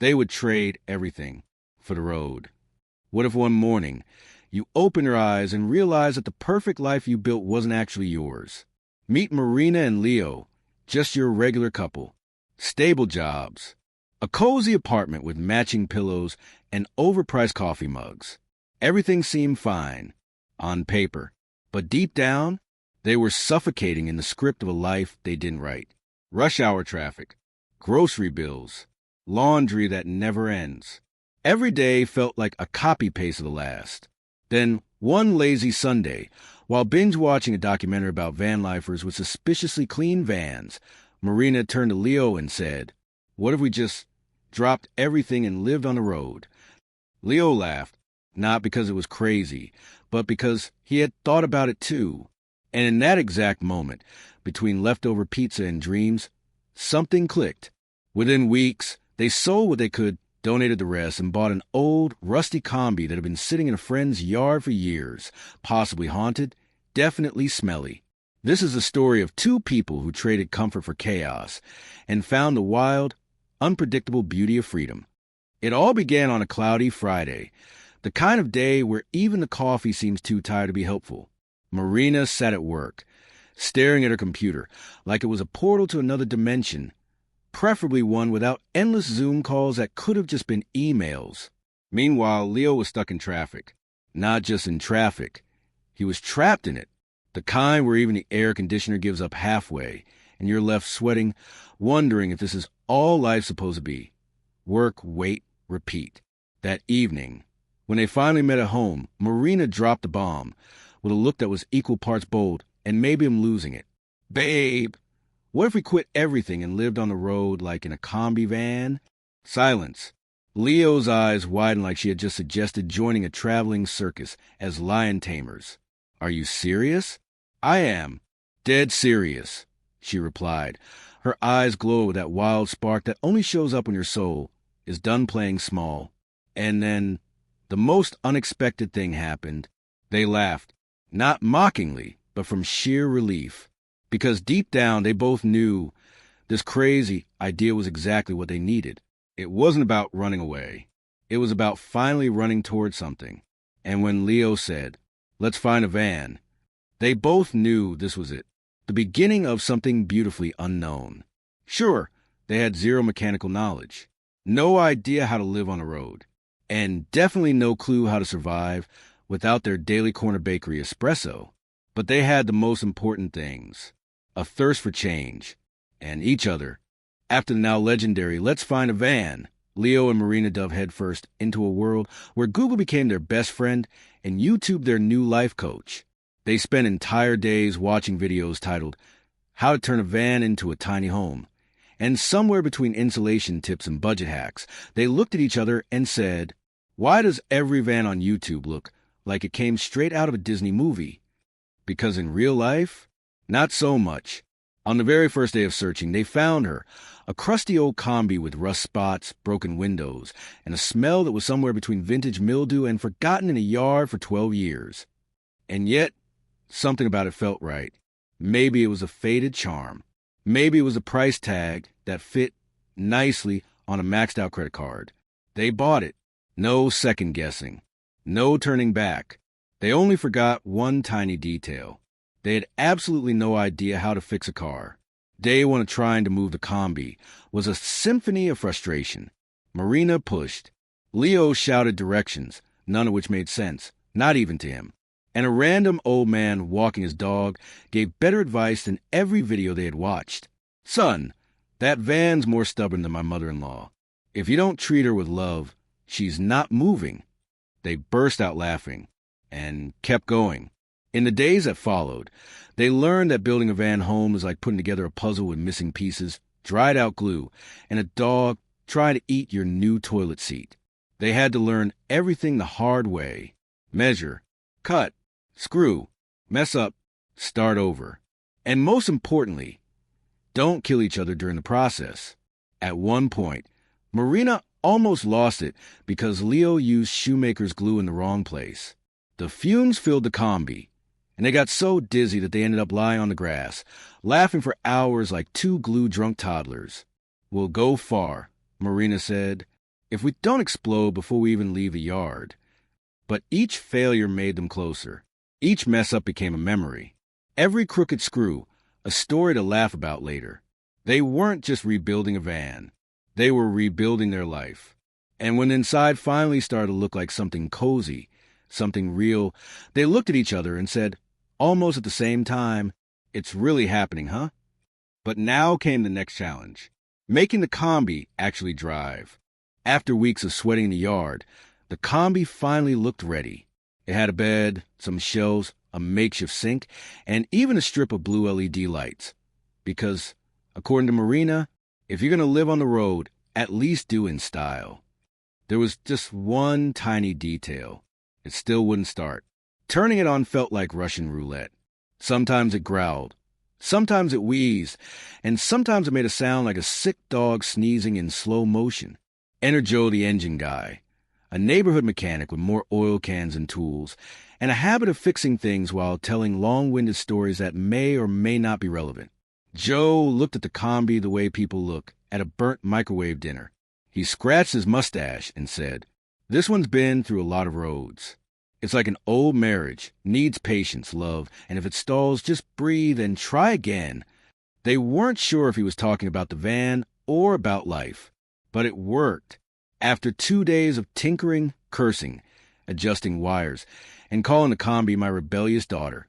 They would trade everything for the road. What if one morning you open your eyes and realize that the perfect life you built wasn't actually yours? Meet Marina and Leo, just your regular couple. Stable jobs, a cozy apartment with matching pillows and overpriced coffee mugs. Everything seemed fine on paper, but deep down, they were suffocating in the script of a life they didn't write. Rush hour traffic, grocery bills, laundry that never ends. Every day felt like a copy-paste of the last. Then, one lazy Sunday, while binge-watching a documentary about van lifers with suspiciously clean vans, Marina turned to Leo and said, "What if we just dropped everything and lived on the road?" Leo laughed, not because it was crazy, but because he had thought about it too. And in that exact moment, between leftover pizza and dreams, something clicked. Within weeks, they sold what they could, donated the rest, and bought an old, rusty combi that had been sitting in a friend's yard for years, possibly haunted, definitely smelly. This is the story of two people who traded comfort for chaos and found the wild, unpredictable beauty of freedom. It all began on a cloudy Friday, the kind of day where even the coffee seems too tired to be helpful. Marina sat at work, staring at her computer like it was a portal to another dimension, preferably one without endless Zoom calls that could have just been emails. Meanwhile, Leo was stuck in traffic. Not just in traffic. He was trapped in it. The kind where even the air conditioner gives up halfway, and you're left sweating, wondering if this is all life's supposed to be. Work, wait, repeat. That evening, when they finally met at home, Marina dropped the bomb, with a look that was equal parts bold, and maybe I'm losing it. "Babe, what if we quit everything and lived on the road like in a combi van?" Silence. Leo's eyes widened like she had just suggested joining a traveling circus as lion tamers. "Are you serious?" "I am. Dead serious," she replied. Her eyes glowed with that wild spark that only shows up when your soul is done playing small. And then, the most unexpected thing happened. They laughed. Not mockingly, but from sheer relief. Because deep down, they both knew this crazy idea was exactly what they needed. It wasn't about running away. It was about finally running towards something. And when Leo said, "Let's find a van," they both knew this was it. The beginning of something beautifully unknown. Sure, they had zero mechanical knowledge. No idea how to live on a road. And definitely no clue how to survive without their daily corner bakery espresso. But they had the most important things. A thirst for change. And each other. After the now legendary "Let's Find a Van," Leo and Marina dove headfirst into a world where Google became their best friend and YouTube their new life coach. They spent entire days watching videos titled, "How to Turn a Van into a Tiny Home." And somewhere between insulation tips and budget hacks, they looked at each other and said, "Why does every van on YouTube look like it came straight out of a Disney movie?" Because in real life, not so much. On the very first day of searching, they found her, a crusty old combi with rust spots, broken windows, and a smell that was somewhere between vintage mildew and forgotten in a yard for 12 years. And yet, something about it felt right. Maybe it was a faded charm. Maybe it was a price tag that fit nicely on a maxed-out credit card. They bought it. No second guessing. No turning back. They only forgot one tiny detail. They had absolutely no idea how to fix a car. Day one of trying to move the combi was a symphony of frustration. Marina pushed. Leo shouted directions, none of which made sense, not even to him. And a random old man walking his dog gave better advice than every video they had watched. "Son, that van's more stubborn than my mother-in-law. If you don't treat her with love, she's not moving." They burst out laughing and kept going. In the days that followed, they learned that building a van home is like putting together a puzzle with missing pieces, dried out glue, and a dog trying to eat your new toilet seat. They had to learn everything the hard way. Measure, cut, screw, mess up, start over. And most importantly, don't kill each other during the process. At one point, Marina almost lost it because Leo used shoemaker's glue in the wrong place. The fumes filled the combi, and they got so dizzy that they ended up lying on the grass, laughing for hours like two glue-drunk toddlers. "We'll go far," Marina said. if we don't explode before we even leave the yard. But each failure made them closer. Each mess-up became a memory. Every crooked screw, a story to laugh about later. They weren't just rebuilding a van. They were rebuilding their life. And when inside finally started to look like something cozy, something real, they looked at each other and said, almost at the same time, "It's really happening, huh?" But now came the next challenge, making the combi actually drive. After weeks of sweating in the yard, the combi finally looked ready. It had a bed, some shelves, a makeshift sink, and even a strip of blue LED lights. Because, according to Marina, if you're going to live on the road, at least do in style. There was just one tiny detail. It still wouldn't start. Turning it on felt like Russian roulette. Sometimes it growled. Sometimes it wheezed. And sometimes it made a sound like a sick dog sneezing in slow motion. Enter Joe, the engine guy, a neighborhood mechanic with more oil cans and tools, and a habit of fixing things while telling long-winded stories that may or may not be relevant. Joe looked at the combi the way people look at a burnt microwave dinner. He scratched his mustache and said, "This one's been through a lot of roads. It's like an old marriage, needs patience, love, and if it stalls, just breathe and try again." They weren't sure if he was talking about the van or about life, but it worked. After 2 days of tinkering, cursing, adjusting wires, and calling the combi my rebellious daughter,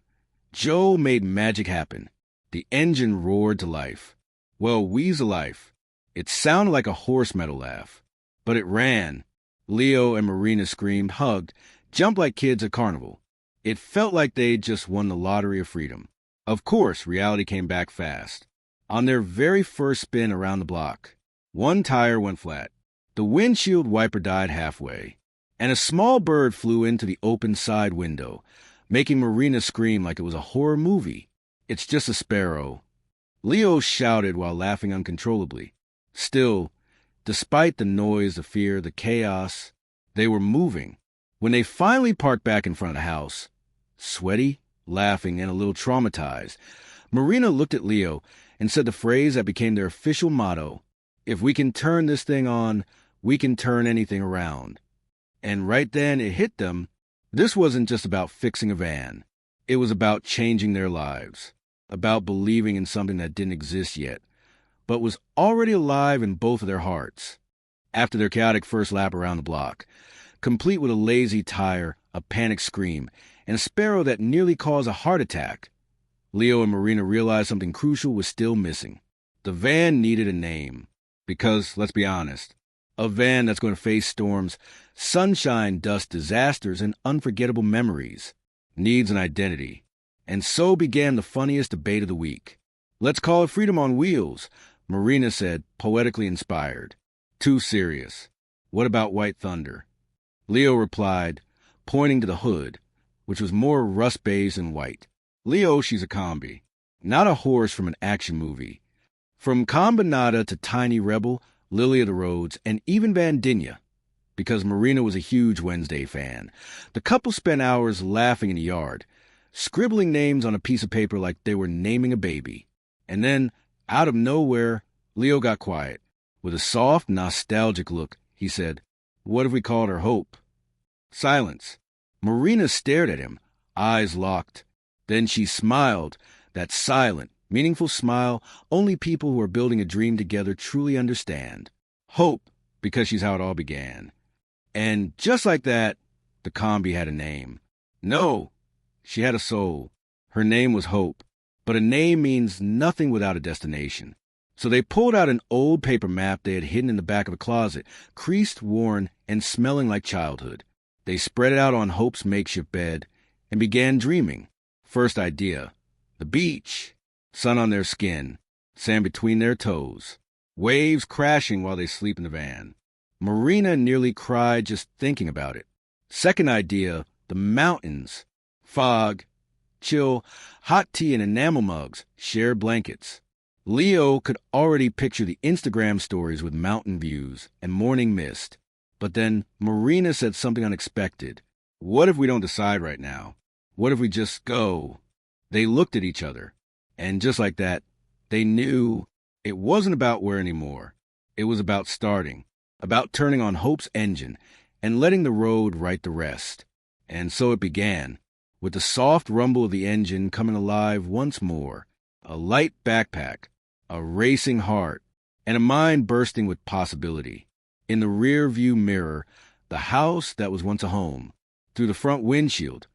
Joe made magic happen. The engine roared to life. Well, wheeze life. It sounded like a horse metal laugh. But it ran. Leo and Marina screamed, hugged, jumped like kids at carnival. It felt like they'd just won the lottery of freedom. Of course, reality came back fast. On their very first spin around the block, one tire went flat. The windshield wiper died halfway, and a small bird flew into the open side window, making Marina scream like it was a horror movie. "It's just a sparrow." Leo shouted while laughing uncontrollably. Still, despite the noise, the fear, the chaos, they were moving. When they finally parked back in front of the house, sweaty, laughing, and a little traumatized, Marina looked at Leo and said the phrase that became their official motto, "If we can turn this thing on, we can turn anything around." And right then it hit them. This wasn't just about fixing a van. It was about changing their lives, about believing in something that didn't exist yet, but was already alive in both of their hearts. After their chaotic first lap around the block, complete with a lazy tire, a panicked scream, and a sparrow that nearly caused a heart attack, Leo and Marina realized something crucial was still missing. The van needed a name. Because, let's be honest, a van that's going to face storms, sunshine, dust, disasters, and unforgettable memories needs an identity. And so began the funniest debate of the week. "Let's call it Freedom on Wheels," Marina said, poetically inspired. "Too serious. What about White Thunder?" Leo replied, pointing to the hood, which was more rust beige than white. "Leo, she's a combi, not a horse from an action movie." From Combinata to Tiny Rebel, Lily of the Roads, and even Vandinia, because Marina was a huge Wednesday fan, the couple spent hours laughing in the yard, scribbling names on a piece of paper like they were naming a baby. And then, out of nowhere, Leo got quiet. With a soft, nostalgic look, he said, "What if we called her Hope?" Silence. Marina stared at him, eyes locked. Then she smiled, that silent, meaningful smile only people who are building a dream together truly understand. Hope, because she's how it all began. And just like that, the combi had a name. No, she had a soul. Her name was Hope. But a name means nothing without a destination. So they pulled out an old paper map they had hidden in the back of a closet, creased, worn, and smelling like childhood. They spread it out on Hope's makeshift bed and began dreaming. First idea, the beach. Sun on their skin, sand between their toes, waves crashing while they sleep in the van. Marina nearly cried just thinking about it. Second idea, the mountains. Fog, chill, hot tea in enamel mugs, shared blankets. Leo could already picture the Instagram stories with mountain views and morning mist. But then Marina said something unexpected. "What if we don't decide right now? What if we just go?" They looked at each other, and just like that, they knew it wasn't about where anymore. It was about starting. about turning on Hope's engine and letting the road write the rest. And so it began, with the soft rumble of the engine coming alive once more, a light backpack, a racing heart, and a mind bursting with possibility. In the rear-view mirror, the house that was once a home. Through the front windshield,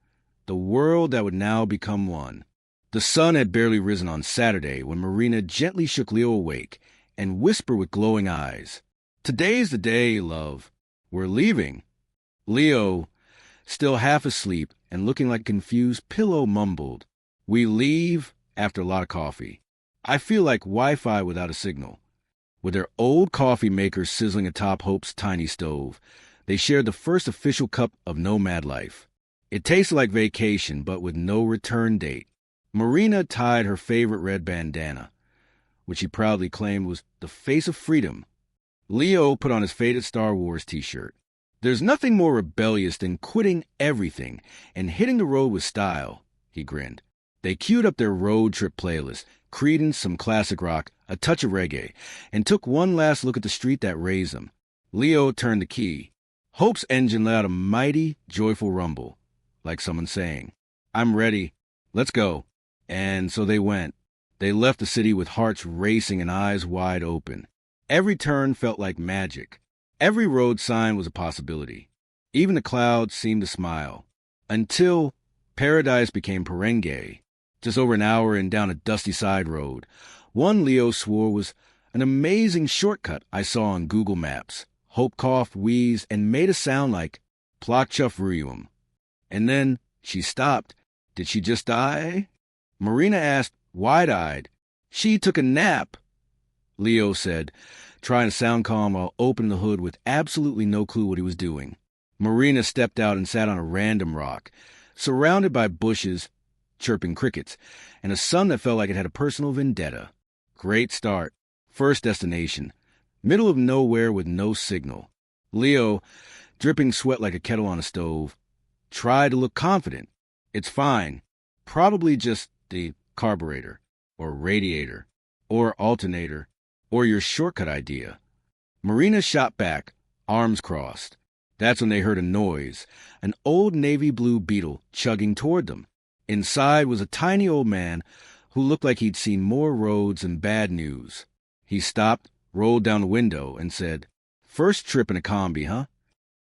the world that would now become one. The sun had barely risen on Saturday when Marina gently shook Leo awake and whispered with glowing eyes, "Today's the day, love. We're leaving." Leo, still half asleep and looking like a confused pillow, mumbled, "We leave after a lot of coffee. I feel like Wi-Fi without a signal." With their old coffee maker sizzling atop Hope's tiny stove, they shared the first official cup of nomad life. It tasted like vacation, but with no return date. Marina tied her favorite red bandana, which she proudly claimed was the face of freedom. Leo put on his faded Star Wars t-shirt. "There's nothing more rebellious than quitting everything and hitting the road with style," he grinned. They queued up their road trip playlist, Creedence, some classic rock, a touch of reggae, and took one last look at the street that raised them. Leo turned the key. Hope's engine let out a mighty, joyful rumble, like someone saying, "I'm ready. Let's go." And so they went. They left the city with hearts racing and eyes wide open. Every turn felt like magic. Every road sign was a possibility. Even the clouds seemed to smile. Until paradise became Perenge, just over an hour and down a dusty side road. One Leo swore was an amazing shortcut I saw on Google Maps. Hope coughed, wheezed, and made a sound like Plakchuff Ruyum. And then she stopped. Did she just die? Marina asked, wide-eyed. "She took a nap," Leo said, trying to sound calm while opening the hood with absolutely no clue what he was doing. Marina stepped out and sat on a random rock, surrounded by bushes, chirping crickets, and a sun that felt like it had a personal vendetta. Great start. First destination. Middle of nowhere with no signal. Leo, dripping sweat like a kettle on a stove, tried to look confident. "It's fine. Probably just the carburetor, or radiator, or alternator, or your shortcut idea." Marina shot back, arms crossed. That's when they heard a noise, an old navy blue Beetle chugging toward them. Inside was a tiny old man who looked like he'd seen more roads and bad news. He stopped, rolled down the window, and said, "First trip in a combi, huh?"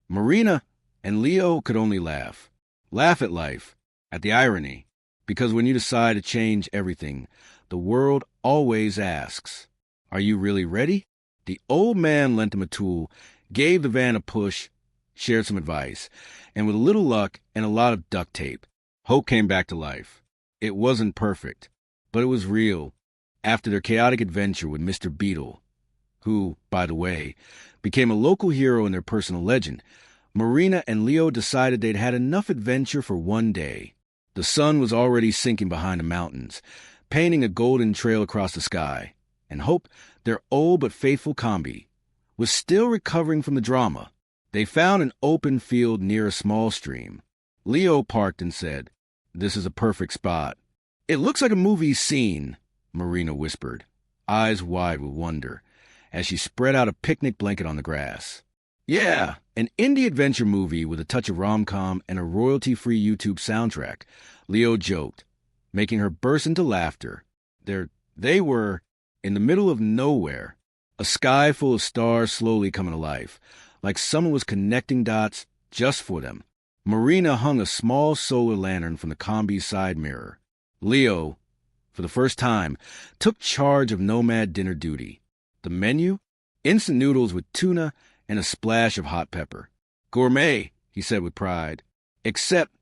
Marina and Leo could only laugh. Laugh at life, at the irony, because when you decide to change everything, the world always asks, "Are you really ready?" The old man lent him a tool, gave the van a push, shared some advice, and with a little luck and a lot of duct tape, Hope came back to life. It wasn't perfect, but it was real. After their chaotic adventure with Mr. Beetle, who, by the way, became a local hero and their personal legend, Marina and Leo decided they'd had enough adventure for one day. The sun was already sinking behind the mountains, painting a golden trail across the sky, and Hope, their old but faithful combi, was still recovering from the drama. They found an open field near a small stream. Leo parked and said, "This is a perfect spot." "It looks like a movie scene," Marina whispered, eyes wide with wonder, as she spread out a picnic blanket on the grass. "Yeah, an indie adventure movie with a touch of rom-com and a royalty-free YouTube soundtrack," Leo joked, making her burst into laughter. They were in the middle of nowhere, a sky full of stars slowly coming to life, like someone was connecting dots just for them. Marina hung a small solar lantern from the combi's side mirror. Leo, for the first time, took charge of nomad dinner duty. The menu? Instant noodles with tuna and a splash of hot pepper. "Gourmet," he said with pride. Except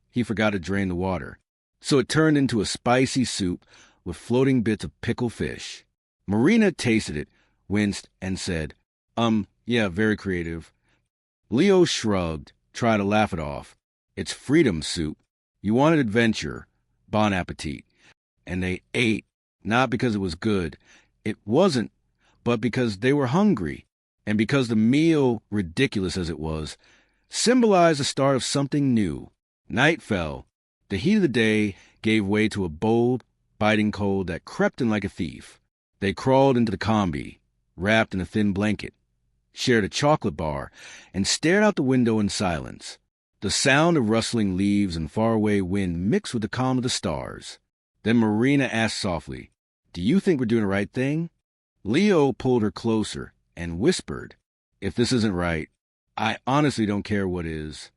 he forgot to drain the water, so it turned into a spicy soup with floating bits of pickled fish. Marina tasted it, winced, and said, yeah, very creative." Leo shrugged, tried to laugh it off. "It's freedom soup. You wanted adventure. Bon appetit." And they ate, not because it was good. It wasn't, but because they were hungry, and because the meal, ridiculous as it was, symbolized the start of something new. Night fell. The heat of the day gave way to a bold, biting cold that crept in like a thief. They crawled into the combi, wrapped in a thin blanket, shared a chocolate bar, and stared out the window in silence. The sound of rustling leaves and faraway wind mixed with the calm of the stars. Then Marina asked softly, "Do you think we're doing the right thing?" Leo pulled her closer and whispered, "If this isn't right, I honestly don't care what is."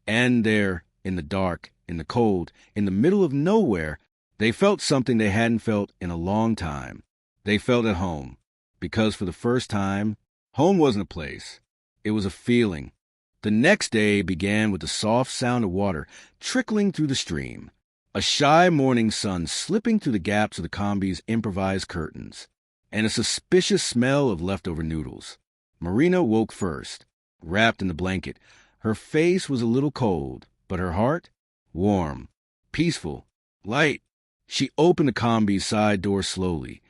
And there, in the dark, in the cold, in the middle of nowhere, they felt something they hadn't felt in a long time. They felt at home, because for the first time, home wasn't a place. It was a feeling. The next day began with the soft sound of water trickling through the stream, a shy morning sun slipping through the gaps of the combi's improvised curtains, and a suspicious smell of leftover noodles. Marina woke first, wrapped in the blanket. Her face was a little cold, but her heart, warm, peaceful, light. She opened the combi's side door slowly,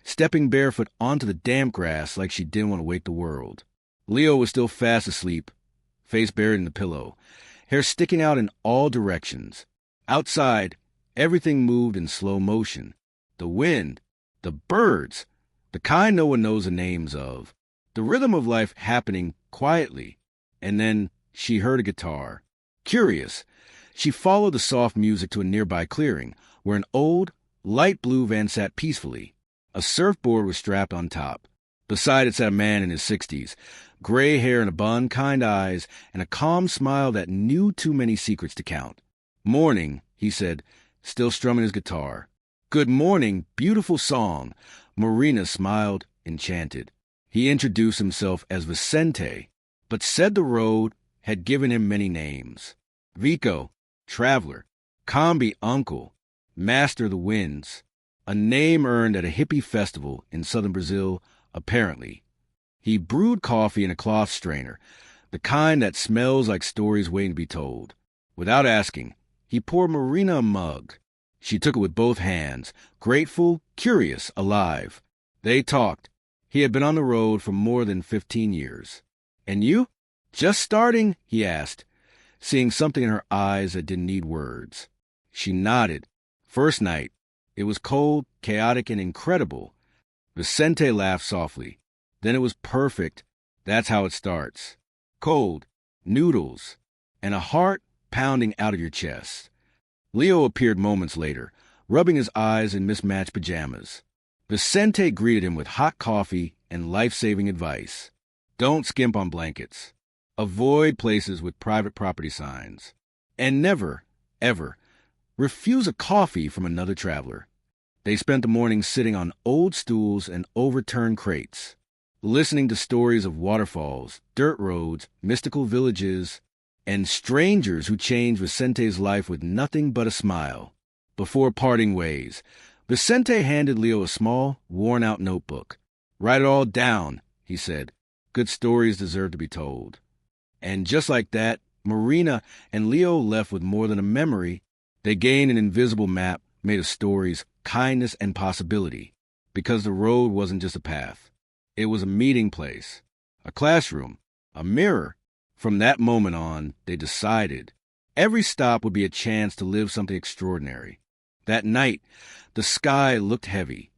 stepping barefoot onto the damp grass like she didn't want to wake the world. Leo was still fast asleep, face buried in the pillow, hair sticking out in all directions. Outside, everything moved in slow motion. The wind, the birds, the kind no one knows the names of, the rhythm of life happening quietly. And then she heard a guitar. Curious, she followed the soft music to a nearby clearing, where an old, light blue van sat peacefully. A surfboard was strapped on top. Beside it sat a man in his 60s, gray hair in a bun, kind eyes, and a calm smile that knew too many secrets to count. "Morning," he said, still strumming his guitar. "Good morning, beautiful song." Marina smiled, enchanted. He introduced himself as Vicente, but said the road had given him many names. Vico, traveler, combi uncle, master of the winds, a name earned at a hippie festival in southern Brazil, apparently. He brewed coffee in a cloth strainer, the kind that smells like stories waiting to be told. Without asking, he poured Marina a mug. She took it with both hands, grateful, curious, alive. They talked. He had been on the road for more than 15 years. "And you? Just starting?" he asked, seeing something in her eyes that didn't need words. She nodded. "First night. It was cold, chaotic, and incredible." Vicente laughed softly. "Then it was perfect. That's how it starts. Cold, noodles, and a heart pounding out of your chest." Leo appeared moments later, rubbing his eyes in mismatched pajamas. Vicente greeted him with hot coffee and life-saving advice. Don't skimp on blankets. Avoid places with private property signs. And never, ever, refuse a coffee from another traveler. They spent the morning sitting on old stools and overturned crates, listening to stories of waterfalls, dirt roads, mystical villages, and strangers who changed Vicente's life with nothing but a smile. Before parting ways, Vicente handed Leo a small, worn-out notebook. "Write it all down," he said. "Good stories deserve to be told." And just like that, Marina and Leo left with more than a memory. They gained an invisible map made of stories, kindness, and possibility. Because the road wasn't just a path. It was a meeting place, a classroom, a mirror. From that moment on, they decided every stop would be a chance to live something extraordinary. That night, the sky looked heavy,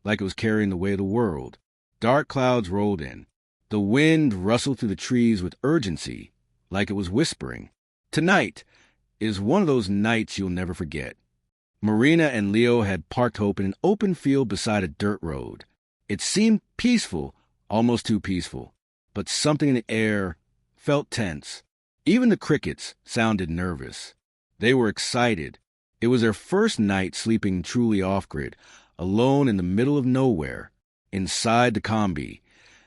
like it was carrying the weight of the world. Dark clouds rolled in. The wind rustled through the trees with urgency, like it was whispering. Tonight is one of those nights you'll never forget. Marina and Leo had parked Hope in an open field beside a dirt road. It seemed peaceful, almost too peaceful, but something in the air felt tense. Even the crickets sounded nervous. They were excited. It was their first night sleeping truly off-grid, alone in the middle of nowhere. Inside the combi,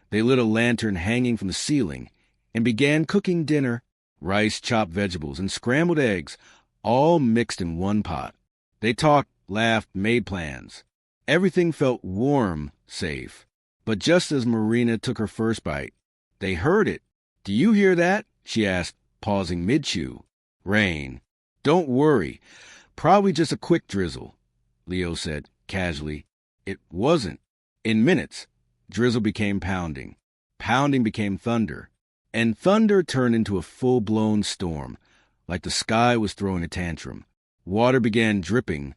they lit a lantern hanging from the ceiling and began cooking dinner, rice, chopped vegetables, and scrambled eggs, all mixed in one pot. They talked, laughed, made plans. Everything felt warm, safe. But just as Marina took her first bite, they heard it. "Do you hear that?" she asked, pausing mid-chew. "Rain. Don't worry. Probably just a quick drizzle," Leo said, casually. It wasn't. In minutes, drizzle became pounding. Pounding became thunder. And thunder turned into a full-blown storm, like the sky was throwing a tantrum. Water began dripping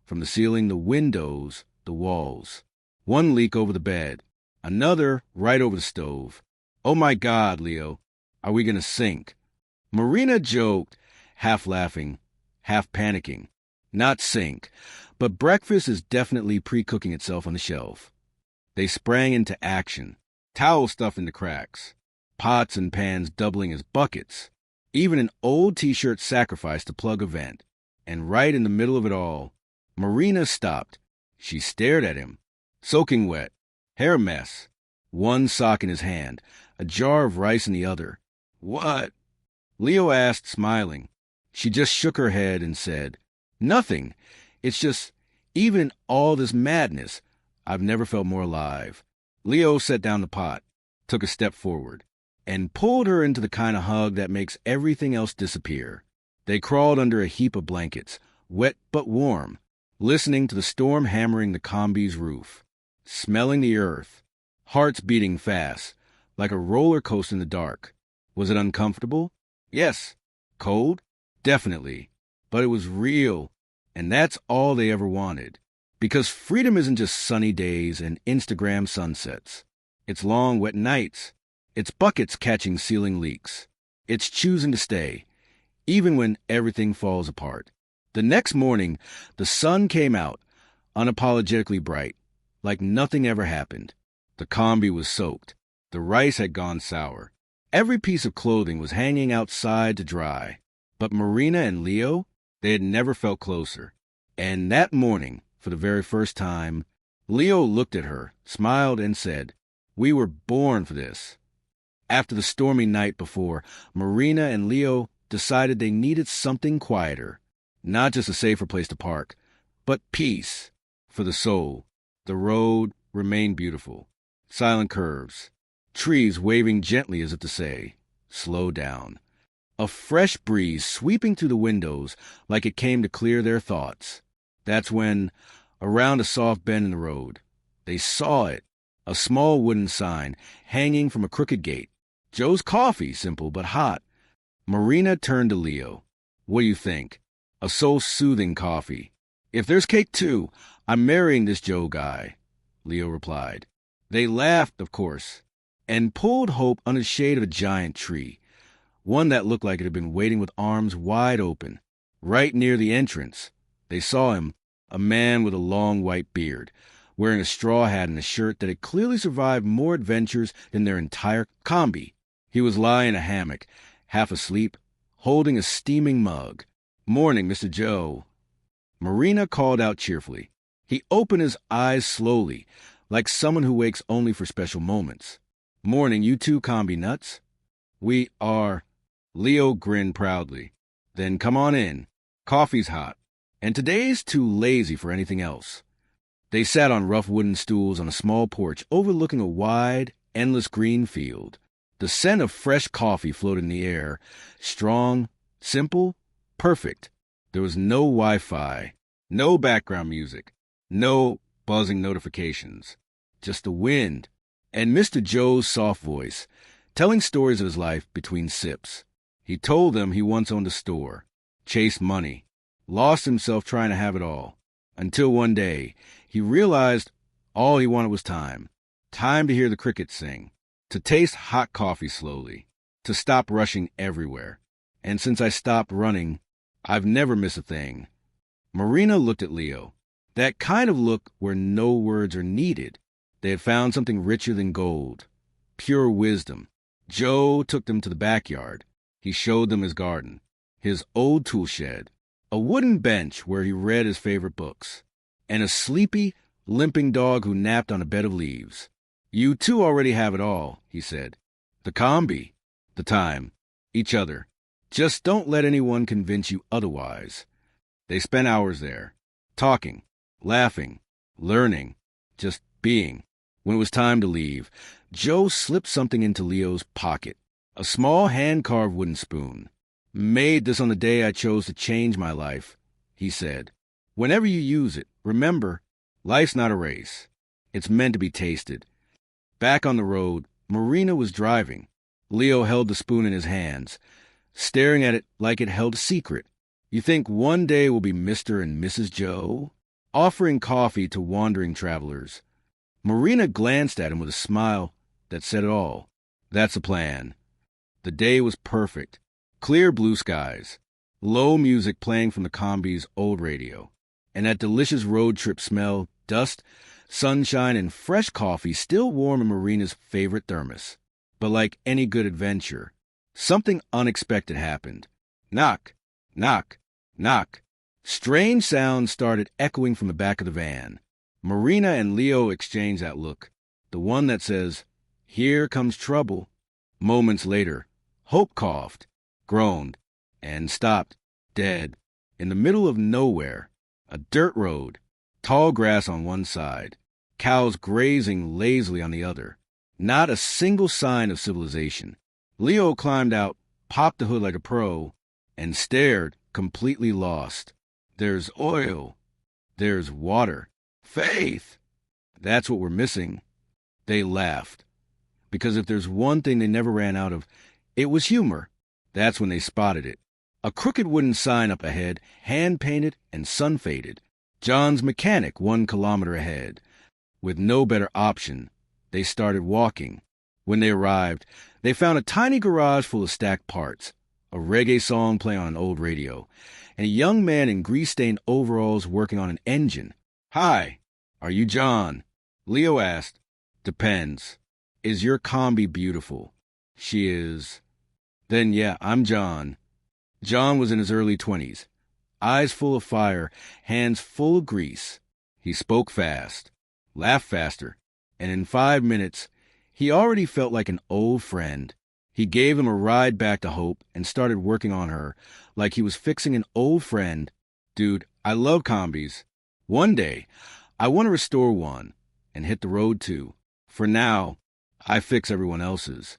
from the ceiling, the windows, the walls. One leak over the bed, another right over the stove. Oh my God, Leo, are we gonna sink? Marina joked, half laughing, half panicking. Not sink, but breakfast is definitely pre-cooking itself on the shelf. They sprang into action, towels stuffed into cracks, pots and pans doubling as buckets, even an old t-shirt sacrificed to plug a vent. And right in the middle of it all, Marina stopped. She stared at him, soaking wet, hair a mess, one sock in his hand, a jar of rice in the other. What? Leo asked, smiling. She just shook her head and said, Nothing. It's just, even in all this madness, I've never felt more alive. Leo set down the pot, took a step forward, and pulled her into the kind of hug that makes everything else disappear. They crawled under a heap of blankets, wet but warm, listening to the storm hammering the combi's roof, smelling the earth, hearts beating fast, like a roller coaster in the dark. Was it uncomfortable? Yes. Cold? Definitely. But it was real, and that's all they ever wanted. Because freedom isn't just sunny days and Instagram sunsets. It's long, wet nights. It's buckets catching ceiling leaks. It's choosing to stay, even when everything falls apart. The next morning, the sun came out, unapologetically bright, like nothing ever happened. The combi was soaked. The rice had gone sour. Every piece of clothing was hanging outside to dry. But Marina and Leo, they had never felt closer. And that morning, for the very first time, Leo looked at her, smiled, and said, We were born for this. After the stormy night before, Marina and Leo decided they needed something quieter. Not just a safer place to park, but peace for the soul. The road remained beautiful. Silent curves. Trees waving gently as if to say, Slow down. A fresh breeze sweeping through the windows like it came to clear their thoughts. That's when, around a soft bend in the road, they saw it. A small wooden sign hanging from a crooked gate. Joe's Coffee, simple but hot. Marina turned to Leo. What do you think? A soul-soothing coffee. If there's cake too, I'm marrying this Joe guy, Leo replied. They laughed, of course, and pulled Hope under the shade of a giant tree, one that looked like it had been waiting with arms wide open. Right near the entrance, they saw him, a man with a long white beard, wearing a straw hat and a shirt that had clearly survived more adventures than their entire combi. He was lying in a hammock, half asleep, holding a steaming mug. Morning, Mr. Joe. Marina called out cheerfully. He opened his eyes slowly, like someone who wakes only for special moments. Morning, you two combi nuts. We are. Leo grinned proudly. Then come on in. Coffee's hot. And today's too lazy for anything else. They sat on rough wooden stools on a small porch overlooking a wide, endless green field. The scent of fresh coffee floated in the air, strong, simple, perfect. There was no Wi-Fi, no background music, no buzzing notifications. Just the wind and Mr. Joe's soft voice, telling stories of his life between sips. He told them he once owned a store, chased money, lost himself trying to have it all, until one day he realized all he wanted was time. Time to hear the crickets sing, to taste hot coffee slowly, to stop rushing everywhere. And since I stopped running, I've never missed a thing. Marina looked at Leo. That kind of look where no words are needed. They had found something richer than gold. Pure wisdom. Joe took them to the backyard. He showed them his garden, his old tool shed, a wooden bench where he read his favorite books, and a sleepy, limping dog who napped on a bed of leaves. You two already have it all, he said. The combi, the time, each other. Just don't let anyone convince you otherwise. They spent hours there, talking, laughing, learning, just being. When it was time to leave, Joe slipped something into Leo's pocket, a small hand-carved wooden spoon. Made this on the day I chose to change my life, he said. Whenever you use it, remember, life's not a race. It's meant to be tasted. Back on the road, Marina was driving. Leo held the spoon in his hands, staring at it like it held a secret. You think one day will be Mr. and Mrs. Joe? Offering coffee to wandering travelers. Marina glanced at him with a smile that said it all. That's the plan. The day was perfect. Clear blue skies, low music playing from the combi's old radio, and that delicious road trip smell, dust, sunshine, and fresh coffee still warm in Marina's favorite thermos. But like any good adventure, something unexpected happened. Knock, knock, knock. Strange sounds started echoing from the back of the van. Marina and Leo exchanged that look, the one that says, "Here comes trouble." Moments later, Hope coughed, groaned, and stopped, dead, in the middle of nowhere. A dirt road, tall grass on one side, cows grazing lazily on the other. Not a single sign of civilization. Leo climbed out, popped the hood like a pro, and stared, completely lost. There's oil. There's water. Faith! That's what we're missing. They laughed. Because if there's one thing they never ran out of, it was humor. That's when they spotted it. A crooked wooden sign up ahead, hand-painted and sun-faded. John's Mechanic 1 kilometer ahead. With no better option, they started walking. When they arrived, they found a tiny garage full of stacked parts, a reggae song playing on an old radio, and a young man in grease-stained overalls working on an engine. "Hi, are you John?" Leo asked. "Depends. Is your combi beautiful?" "She is." "Then yeah, I'm John." John was in his early 20s, eyes full of fire, hands full of grease. He spoke fast, laughed faster, and in 5 minutes, he already felt like an old friend. He gave him a ride back to Hope and started working on her like he was fixing an old friend. "Dude, I love combis. One day, I want to restore one and hit the road too. For now, I fix everyone else's."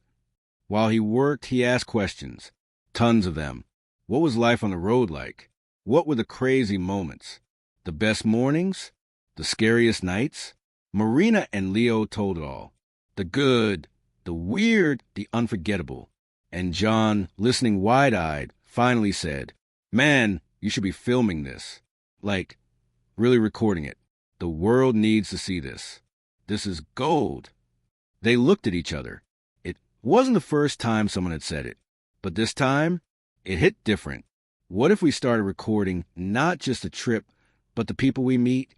While he worked, he asked questions. Tons of them. What was life on the road like? What were the crazy moments? The best mornings? The scariest nights? Marina and Leo told it all. The good, the weird, the unforgettable. And John, listening wide-eyed, finally said, "Man, you should be filming this. Like, really recording it. The world needs to see this. This is gold." They looked at each other. It wasn't the first time someone had said it, but this time, it hit different. What if we started recording not just the trip, but the people we meet?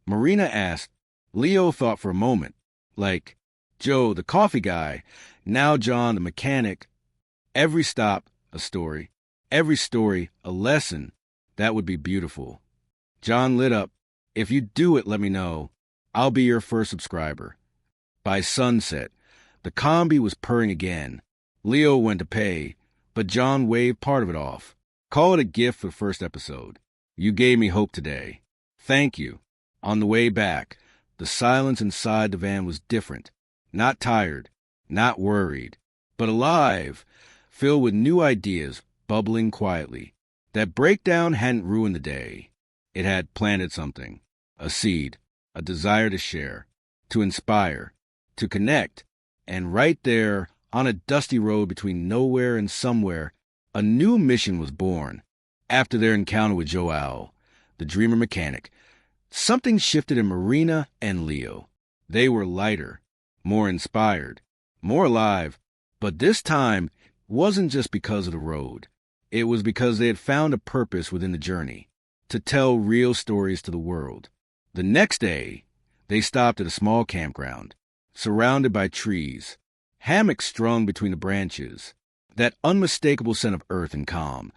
Marina asked. Leo thought for a moment. Like, Joe, the coffee guy, now John, the mechanic. Every stop, a story. Every story, a lesson. That would be beautiful. John lit up. "If you do it, let me know. I'll be your first subscriber." By sunset, the combi was purring again. Leo went to pay, but John waved part of it off. "Call it a gift for the first episode. You gave me hope today. Thank you." On the way back, the silence inside the van was different. Not tired, not worried, but alive, filled with new ideas, bubbling quietly. That breakdown hadn't ruined the day. It had planted something, a seed, a desire to share, to inspire, to connect. And right there, on a dusty road between nowhere and somewhere, a new mission was born. After their encounter with Joao, the dreamer mechanic, something shifted in Marina and Leo. They were lighter, more inspired, more alive. But this time wasn't just because of the road. It was because they had found a purpose within the journey, to tell real stories to the world. The next day, they stopped at a small campground, surrounded by trees, hammocks strung between the branches, that unmistakable scent of earth and calm,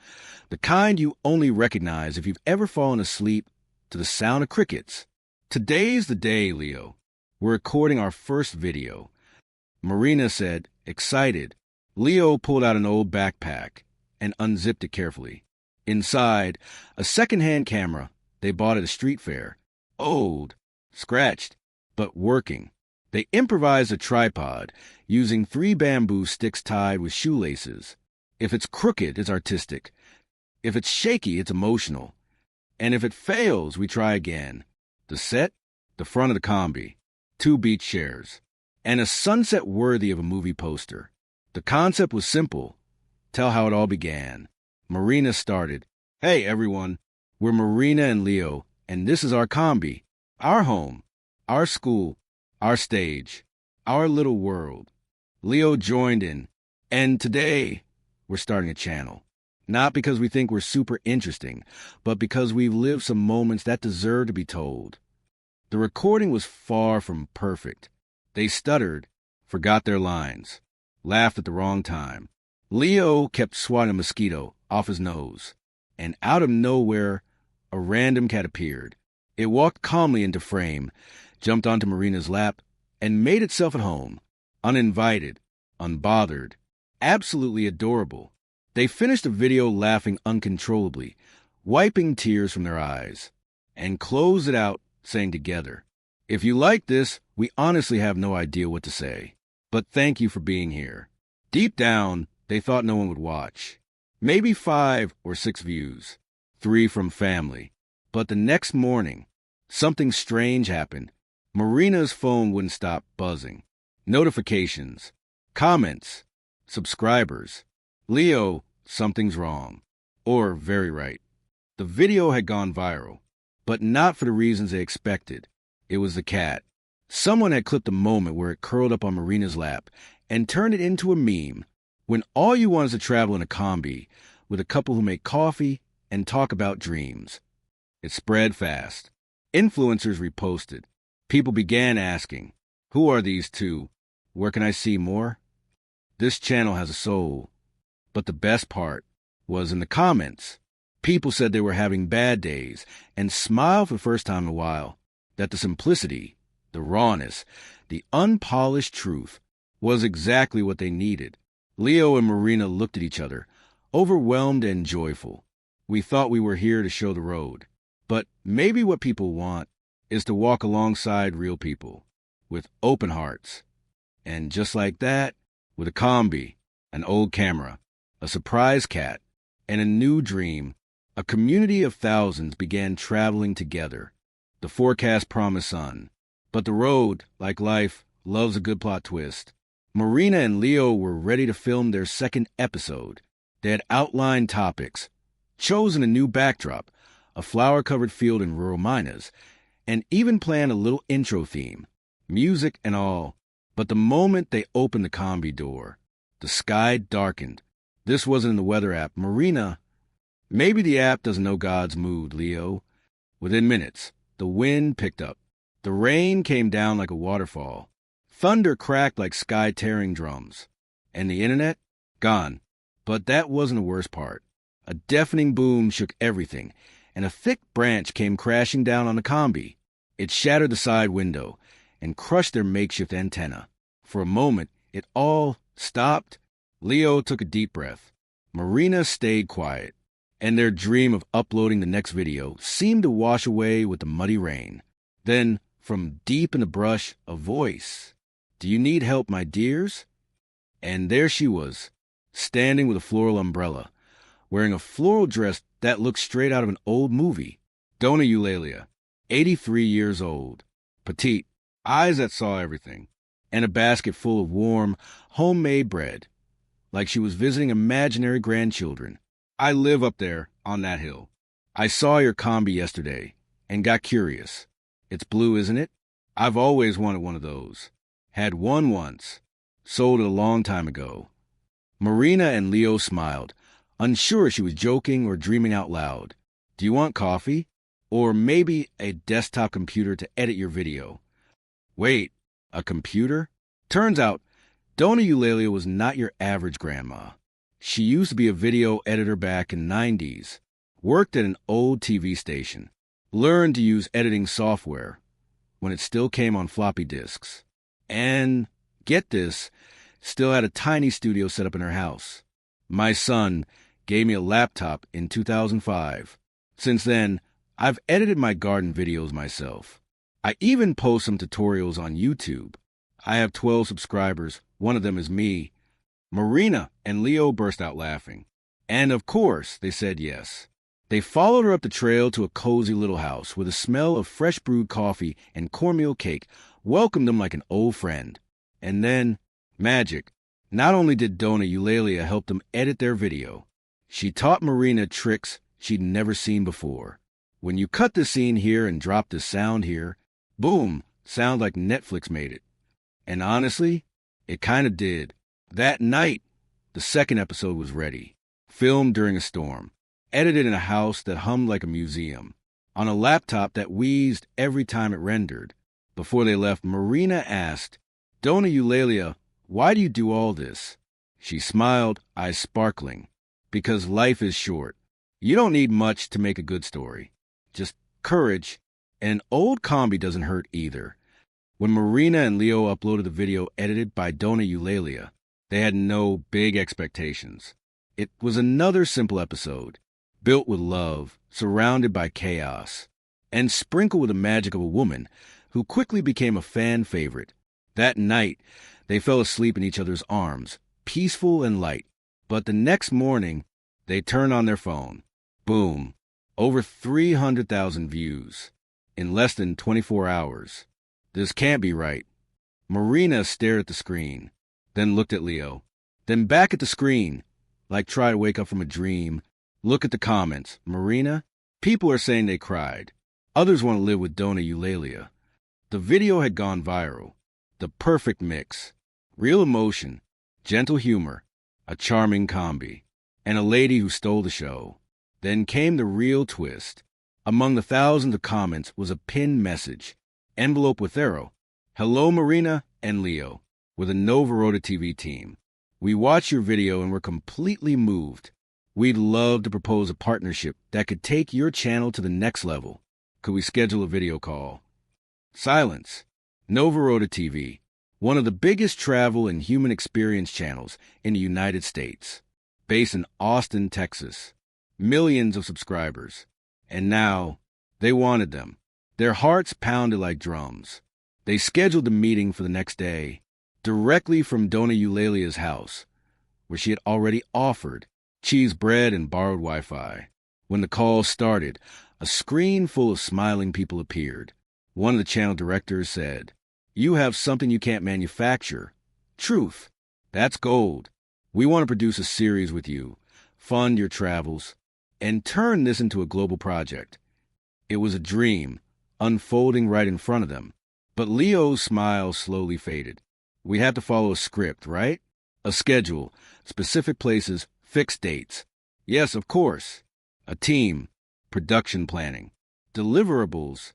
the kind you only recognize if you've ever fallen asleep to the sound of crickets. "Today's the day, Leo. We're recording our first video." Marina said, excited. Leo pulled out an old backpack and unzipped it carefully. Inside, a second-hand camera they bought at a street fair. Old, scratched, but working. They improvised a tripod using 3 bamboo sticks tied with shoelaces. If it's crooked, it's artistic. If it's shaky, it's emotional. And if it fails, we try again. The set, the front of the combi, 2 beach chairs, and a sunset worthy of a movie poster. The concept was simple. Tell how it all began. Marina started. "Hey, everyone. We're Marina and Leo, and this is our combi, our home, our school, our stage, our little world." Leo joined in, and today we're starting a channel. Not because we think we're super interesting, but because we've lived some moments that deserve to be told. The recording was far from perfect. They stuttered, forgot their lines, laughed at the wrong time. Leo kept swatting a mosquito off his nose, and out of nowhere, a random cat appeared. It walked calmly into frame, jumped onto Marina's lap, and made itself at home. Uninvited, unbothered, absolutely adorable. They finished the video laughing uncontrollably, wiping tears from their eyes, and closed it out saying together, "If you like this, we honestly have no idea what to say. But thank you for being here." Deep down, they thought no one would watch. Maybe 5 or 6 views, 3 from family. But the next morning, something strange happened. Marina's phone wouldn't stop buzzing. Notifications, comments, subscribers. Leo, something's wrong. Or very right. The video had gone viral, but not for the reasons they expected. It was the cat. Someone had clipped a moment where it curled up on Marina's lap and turned it into a meme. When all you want is to travel in a combi with a couple who make coffee and talk about dreams. It spread fast. Influencers reposted. People began asking, "Who are these two? Where can I see more?" This channel has a soul. But the best part was in the comments. People said they were having bad days and smiled for the first time in a while. That the simplicity, the rawness, the unpolished truth was exactly what they needed. Leo and Marina looked at each other, overwhelmed and joyful. We thought we were here to show the road. But maybe what people want is to walk alongside real people with open hearts. And just like that, with a combi, an old camera, a surprise cat, and a new dream, a community of thousands began traveling together. The forecast promised sun. But the road, like life, loves a good plot twist. Marina and Leo were ready to film their second episode. They had outlined topics, chosen a new backdrop, a flower-covered field in rural Minas, and even planned a little intro theme, music and all. But the moment they opened the combi door, the sky darkened. This wasn't in the weather app. Marina, maybe the app doesn't know God's mood, Leo. Within minutes, the wind picked up. The rain came down like a waterfall. Thunder cracked like sky-tearing drums. And the internet? Gone. But that wasn't the worst part. A deafening boom shook everything, and a thick branch came crashing down on the combi. It shattered the side window and crushed their makeshift antenna. For a moment, it all stopped. Leo took a deep breath. Marina stayed quiet, and their dream of uploading the next video seemed to wash away with the muddy rain. Then, from deep in the brush, a voice. "Do you need help, my dears?" And there she was, standing with a floral umbrella, wearing a floral dress that looked straight out of an old movie. Dona Eulalia, 83 years old, petite, eyes that saw everything, and a basket full of warm, homemade bread, like she was visiting imaginary grandchildren. "I live up there on that hill. I saw your combi yesterday and got curious. It's blue, isn't it? I've always wanted one of those. Had one once. Sold it a long time ago." Marina and Leo smiled, unsure if she was joking or dreaming out loud. "Do you want coffee? Or maybe a desktop computer to edit your video?" Wait, a computer? Turns out, Dona Eulalia was not your average grandma. She used to be a video editor back in the 90s, worked at an old TV station, learned to use editing software when it still came on floppy disks, and, get this, still had a tiny studio set up in her house. My son gave me a laptop in 2005. Since then, I've edited my garden videos myself. I even post some tutorials on YouTube. I have 12 subscribers. One of them is me. Marina and Leo burst out laughing. And of course, they said yes. They followed her up the trail to a cozy little house where the smell of fresh brewed coffee and cornmeal cake welcomed them like an old friend. And then, magic. Not only did Dona Eulalia help them edit their video, she taught Marina tricks she'd never seen before. When you cut the scene here and drop this sound here, boom, sound like Netflix made it. And honestly, It kind of did. That night, the second episode was ready. Filmed during a storm. Edited in a house that hummed like a museum. On a laptop that wheezed every time it rendered. Before they left, Marina asked, "Dona Eulalia, why do you do all this?" She smiled, eyes sparkling. "Because life is short. You don't need much to make a good story. Just courage. And an old combi doesn't hurt either." When Marina and Leo uploaded the video edited by Dona Eulalia, they had no big expectations. It was another simple episode, built with love, surrounded by chaos, and sprinkled with the magic of a woman who quickly became a fan favorite. That night, they fell asleep in each other's arms, peaceful and light. But the next morning, they turned on their phone. Boom. Over 300,000 views in less than 24 hours. This can't be right. Marina stared at the screen, then looked at Leo, then back at the screen, like try to wake up from a dream. Look at the comments. Marina? People are saying they cried. Others want to live with Dona Eulalia. The video had gone viral. The perfect mix. Real emotion, gentle humor, a charming combi, and a lady who stole the show. Then came the real twist. Among the thousands of comments was a pinned message, envelope with arrow. "Hello, Marina and Leo, with a Novaroda TV team. We watched your video and were completely moved. We'd love to propose a partnership that could take your channel to the next level. Could we schedule a video call?" Silence. Novaroda TV, one of the biggest travel and human experience channels in the United States, based in Austin, Texas. Millions of subscribers. And now, they wanted them. Their hearts pounded like drums. They scheduled the meeting for the next day, directly from Dona Eulalia's house, where she had already offered cheese bread and borrowed Wi-Fi. When the call started, a screen full of smiling people appeared. One of the channel directors said, "You have something you can't manufacture. Truth. That's gold. We want to produce a series with you, fund your travels, and turn this into a global project." It was a dream, unfolding right in front of them. But Leo's smile slowly faded. "We have to follow a script, right? A schedule, specific places, fixed dates." "Yes, of course." A team, production planning, deliverables.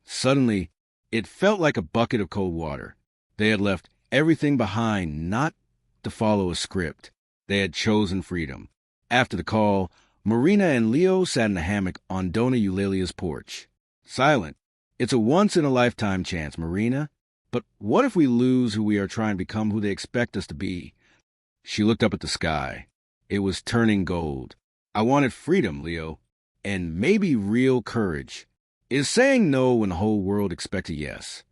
Suddenly, it felt like a bucket of cold water. They had left everything behind, not to follow a script. They had chosen freedom. After the call, Marina and Leo sat in a hammock on Dona Eulalia's porch. Silent. "It's a once-in-a-lifetime chance, Marina. But what if we lose who we are trying to become, who they expect us to be?" She looked up at the sky. It was turning gold. "I wanted freedom, Leo. And maybe real courage. Is saying no when the whole world expects a yes."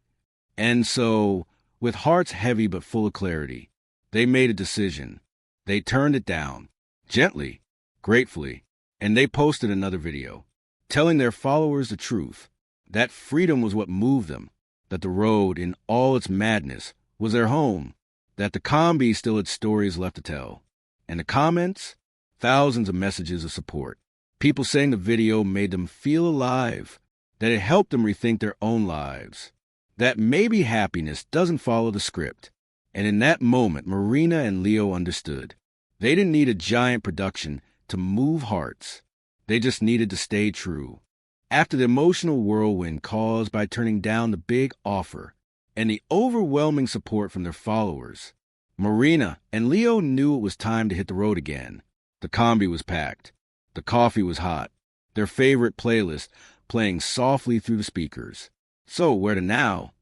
And so, with hearts heavy but full of clarity, they made a decision. They turned it down. Gently. Gratefully. And they posted another video, telling their followers the truth. That freedom was what moved them. That the road, in all its madness, was their home. That the combi still had stories left to tell. And the comments? Thousands of messages of support. People saying the video made them feel alive. That it helped them rethink their own lives. That maybe happiness doesn't follow the script. And in that moment, Marina and Leo understood. They didn't need a giant production to move hearts. They just needed to stay true. After the emotional whirlwind caused by turning down the big offer and the overwhelming support from their followers, Marina and Leo knew it was time to hit the road again. The combi was packed. The coffee was hot. Their favorite playlist playing softly through the speakers. So where to now?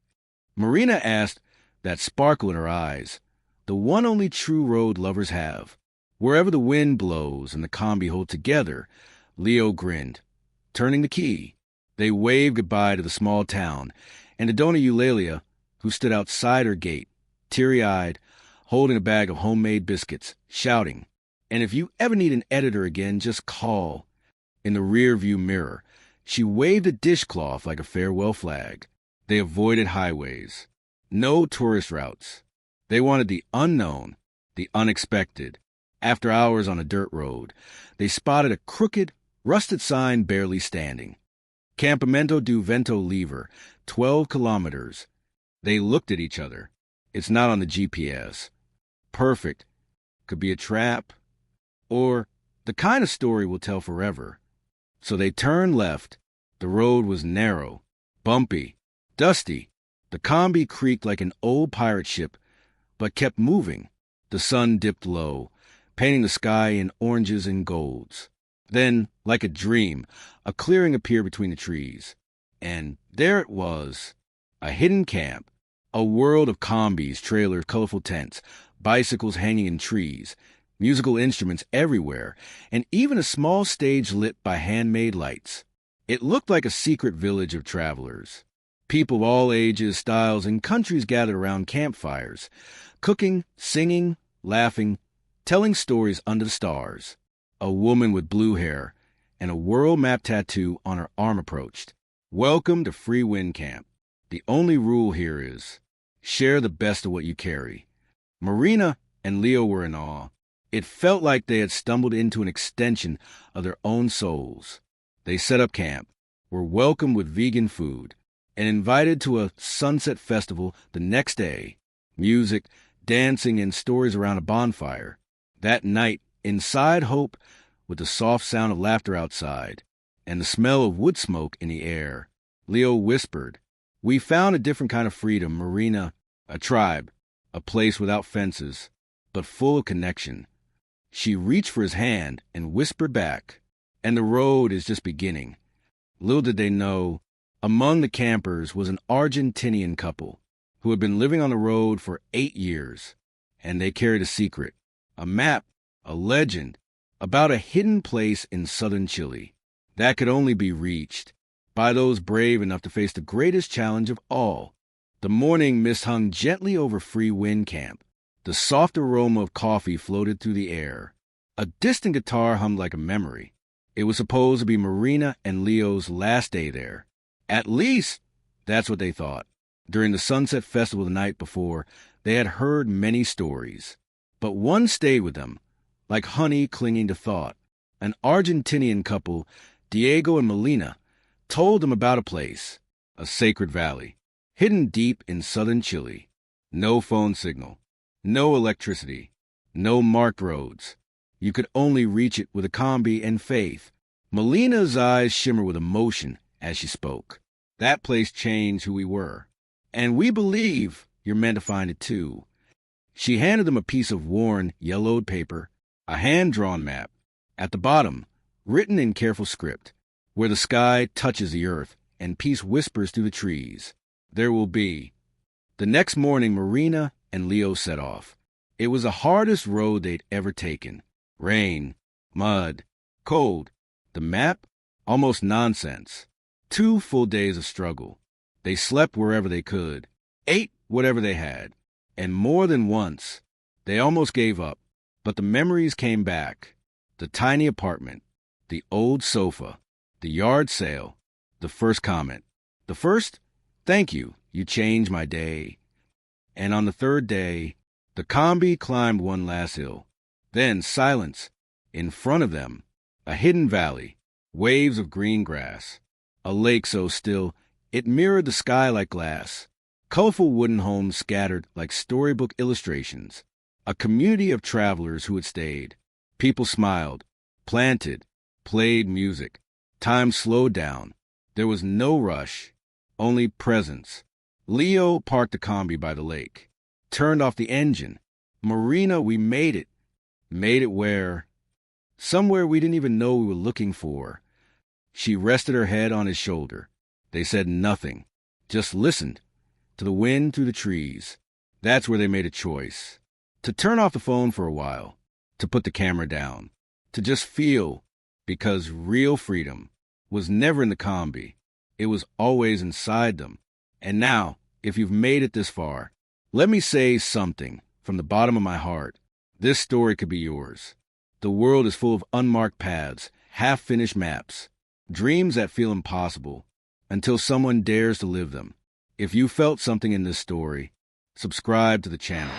Marina asked, that sparkle in her eyes, the one only true road lovers have. Wherever the wind blows and the combi hold together, Leo grinned. Turning the key, they waved goodbye to the small town and to Dona Eulalia, who stood outside her gate, teary-eyed, holding a bag of homemade biscuits, shouting, "And if you ever need an editor again, just call." In the rear-view mirror, she waved a dishcloth like a farewell flag. They avoided highways. No tourist routes. They wanted the unknown, the unexpected. After hours on a dirt road, they spotted a crooked, rusted sign barely standing. Campamento do Vento Livre, 12 kilometers. They looked at each other. It's not on the GPS. Perfect. Could be a trap. Or the kind of story we'll tell forever. So they turned left. The road was narrow, bumpy, dusty. The combi creaked like an old pirate ship, but kept moving. The sun dipped low, painting the sky in oranges and golds. Then, like a dream, a clearing appeared between the trees. And there it was, a hidden camp, a world of combis, trailers, colorful tents, bicycles hanging in trees, musical instruments everywhere, and even a small stage lit by handmade lights. It looked like a secret village of travelers. People of all ages, styles, and countries gathered around campfires, cooking, singing, laughing, telling stories under the stars. A woman with blue hair and a world map tattoo on her arm approached. Welcome to Free Wind Camp. The only rule here is share the best of what you carry. Marina and Leo were in awe. It felt like they had stumbled into an extension of their own souls. They set up camp, were welcomed with vegan food, and invited to a sunset festival the next day. Music, dancing, and stories around a bonfire. That night, inside Hope, with the soft sound of laughter outside, and the smell of wood smoke in the air, Leo whispered, "We found a different kind of freedom, Marina, a tribe, a place without fences, but full of connection." She reached for his hand and whispered back, "And the road is just beginning." Little did they know, among the campers was an Argentinian couple who had been living on the road for 8 years, and they carried a secret, a map, a legend, about a hidden place in southern Chile that could only be reached by those brave enough to face the greatest challenge of all. The morning mist hung gently over Free Wind Camp. The soft aroma of coffee floated through the air. A distant guitar hummed like a memory. It was supposed to be Marina and Leo's last day there. At least, that's what they thought. During the Sunset Festival the night before, they had heard many stories. But one stayed with them, like honey clinging to thought. An Argentinian couple, Diego and Melina, told them about a place, a sacred valley, hidden deep in southern Chile. No phone signal, no electricity, no marked roads. You could only reach it with a combi and faith. Melina's eyes shimmered with emotion as she spoke. That place changed who we were. And we believe you're meant to find it too. She handed them a piece of worn, yellowed paper, a hand-drawn map. At the bottom, written in careful script, where the sky touches the earth and peace whispers through the trees, there will be. The next morning, Marina and Leo set off. It was the hardest road they'd ever taken. Rain, mud, cold. The map? Almost nonsense. 2 full days of struggle. They slept wherever they could, ate whatever they had, and more than once, they almost gave up. But the memories came back. The tiny apartment, the old sofa, the yard sale, the first comment. The first, "Thank you, you changed my day." And on the third day, the combi climbed one last hill. Then silence. In front of them, a hidden valley, waves of green grass, a lake so still it mirrored the sky like glass, colorful wooden homes scattered like storybook illustrations, a community of travelers who had stayed. People smiled, planted, played music. Time slowed down. There was no rush, only presence. Leo parked the combi by the lake, turned off the engine. "Marina, we made it. Made it where?" "Somewhere we didn't even know we were looking for." She rested her head on his shoulder. They said nothing, just listened to the wind through the trees. That's where they made a choice. To turn off the phone for a while, to put the camera down, to just feel, because real freedom was never in the combi. It was always inside them. And now, if you've made it this far, let me say something from the bottom of my heart. This story could be yours. The world is full of unmarked paths, half-finished maps, dreams that feel impossible until someone dares to live them. If you felt something in this story, subscribe to the channel.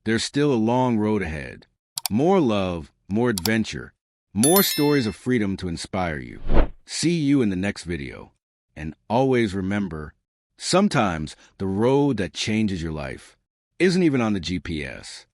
There's still a long road ahead. More love, more adventure, more stories of freedom to inspire you. See you in the next video. And always remember, sometimes the road that changes your life isn't even on the GPS.